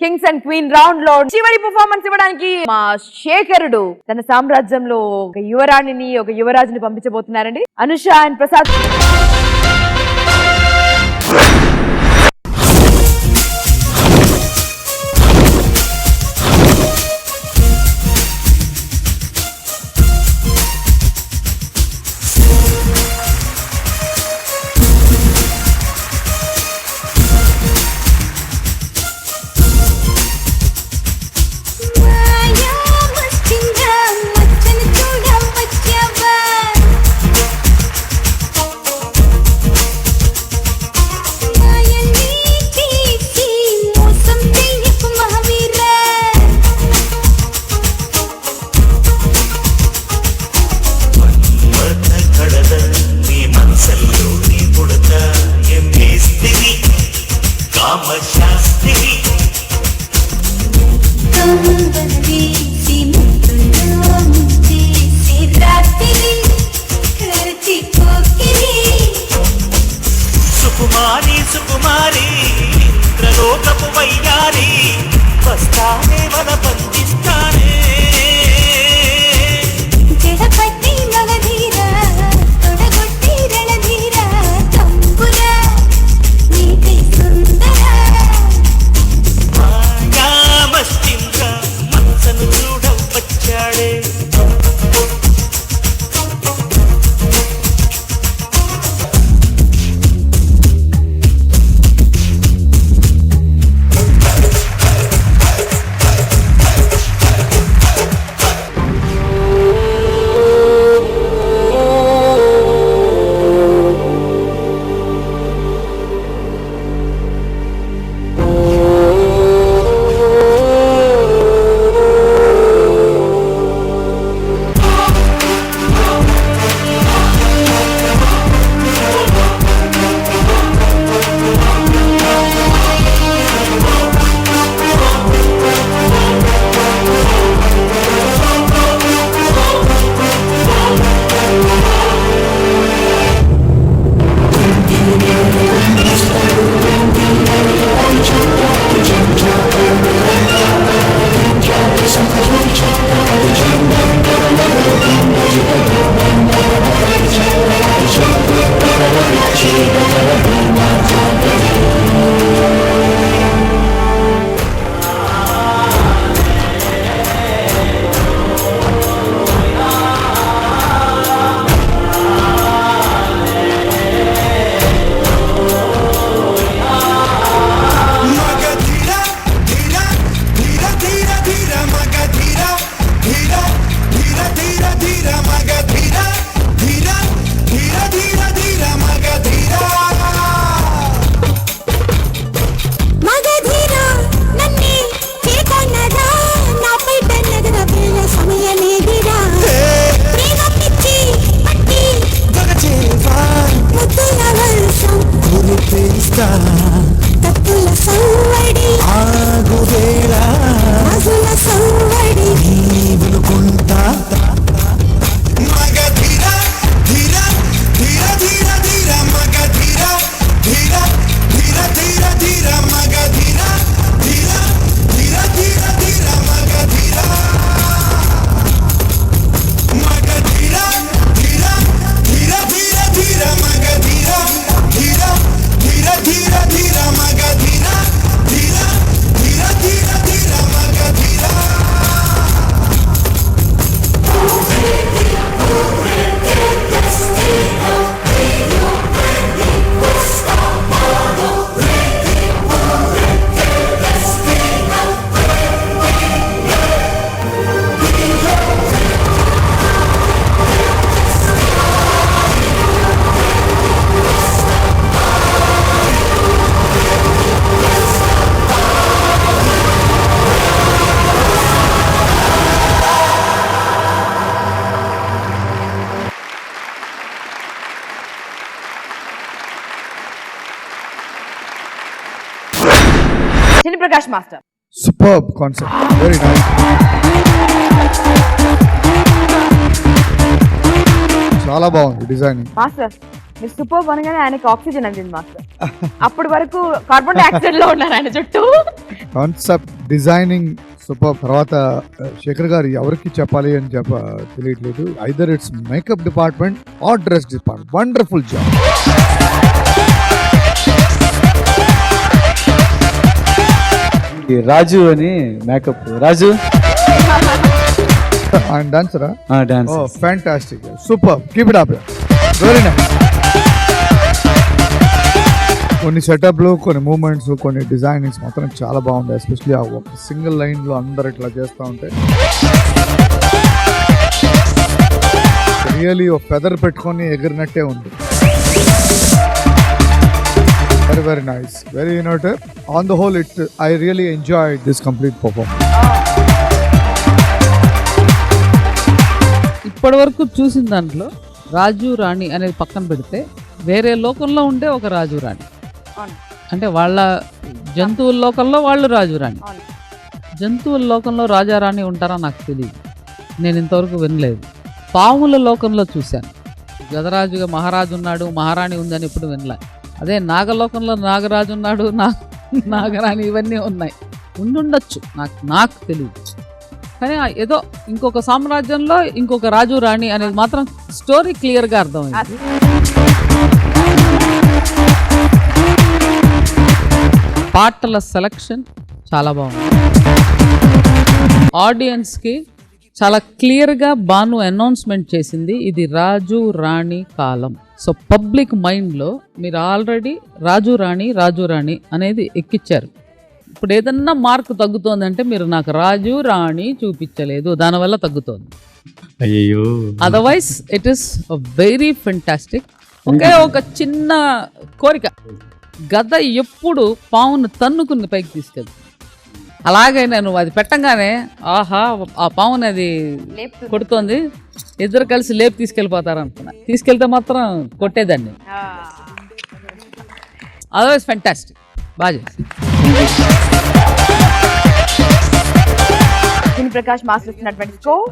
Kings and queen round లో చివరి performance ఇవ్వడానికి మా శేఖరుడు తన సామ్రాజ్యంలో ఒక యువరాణిని ఒక యువరాజుని పంపించబోతున్నారండి. అనుష అండ్ ప్రసాద్. సుకుమారి ఇంద్రలోకపు వయ్యారి వస్తానే వల బంధిస్తానే జడపట్టి మగధీర తొడగొట్టి రణధీర తంబుర నీకై సుందర మాయా మస్తింద్ర మనసను చూడవచ్చాడే Prakash Master. Superb concept. Very nice. చాలా బాగుంది డిజైన్. మాస్టర్ మీరు సూపర్ అనగానే ఆయనకి ఆక్సిజన్ అందింది మాస్టర్. అప్పటి వరకు కార్బన్ డైఆక్సైడ్ లో ఉన్నారు ఆయన చుట్టూ. Concept designing super. తర్వాత శేఖర్ గారు ఎవరికి చెప్పాలి అని తెలియట్లేదు. Either it's makeup department or dress department. Wonderful job. Raju అని మేకప్. రాజు ఆయన డాన్సరా? Dance. Oh fantastic, super, keep it up, very nice. కొన్ని సెటప్లు, కొన్ని మూమెంట్స్, కొన్ని డిజైనింగ్స్ మాత్రం చాలా బాగుంది. ఎస్పెషల్లీ ఆ ఒక సింగిల్ లైన్ లో అందరు ఇట్లా చేస్తూ ఉంటే రియలీ ఒక ఫెదర్ పెట్టుకొని ఎగిరినట్టే ఉంది. Very, very nice. Very innovative. On the whole, I really enjoyed this complete performance. ఇప్పటి వరకు చూసిన దాంట్లో రాజు రాణి అనేది పక్కన పెడితే వేరే లోకంలో ఉండే ఒక రాజు రాణి. అంటే వాళ్ళ జంతువుల లోకంలో వాళ్ళు రాజు రాణి. జంతువుల లోకంలో రాజారాణి ఉంటారా నాకు తెలియదు, నేను ఇంతవరకు వినలేదు. పాముల లోకంలో చూశాను, గజరాజుగా మహారాజు ఉన్నాడు, మహారాణి ఉందని ఎప్పుడు వినలే. అదే నాగలోకంలో నాగరాజు ఉన్నాడు, నాగరాణి ఇవన్నీ ఉన్నాయి. ఉండుండొచ్చు, నాకు తెలియదు. కానీ ఏదో ఇంకొక సామ్రాజ్యంలో ఇంకొక రాజు రాణి అనేది మాత్రం స్టోరీ క్లియర్గా అర్థమైంది. పాటల సెలక్షన్ చాలా బాగుంది. ఆడియన్స్కి చాలా క్లియర్గా బాను అనౌన్స్మెంట్ చేసింది, ఇది రాజు రాణి కాలం. సో పబ్లిక్ మైండ్లో మీరు ఆల్రెడీ రాజు రాణి అనేది ఎక్కిచ్చారు. ఇప్పుడు ఏదన్నా మార్క్ తగ్గుతోందంటే మీరు నాకు రాజు రాణి చూపించలేదు, దానివల్ల తగ్గుతోంది. అయ్యో, otherwise it is very fantastic. ఒకే ఒక చిన్న కోరిక, గద ఎప్పుడు పావును తన్నుకుని పైకి తీసుకెళ్తుంది. అలాగే నేను అది పెట్టంగానే ఆహా ఆ పావుని అది కొడుతోంది, ఇద్దరు కలిసి లేపు తీసుకెళ్ళిపోతారు అనుకున్నా. తీసుకెళ్తే మాత్రం కొట్టేదాన్ని. అదర్వైజ్ ఫెంటాస్టిక్, బాగా చేసి. ప్రకాష్ మాస్టర్ ఇస్తున్నటువంటి స్కోర్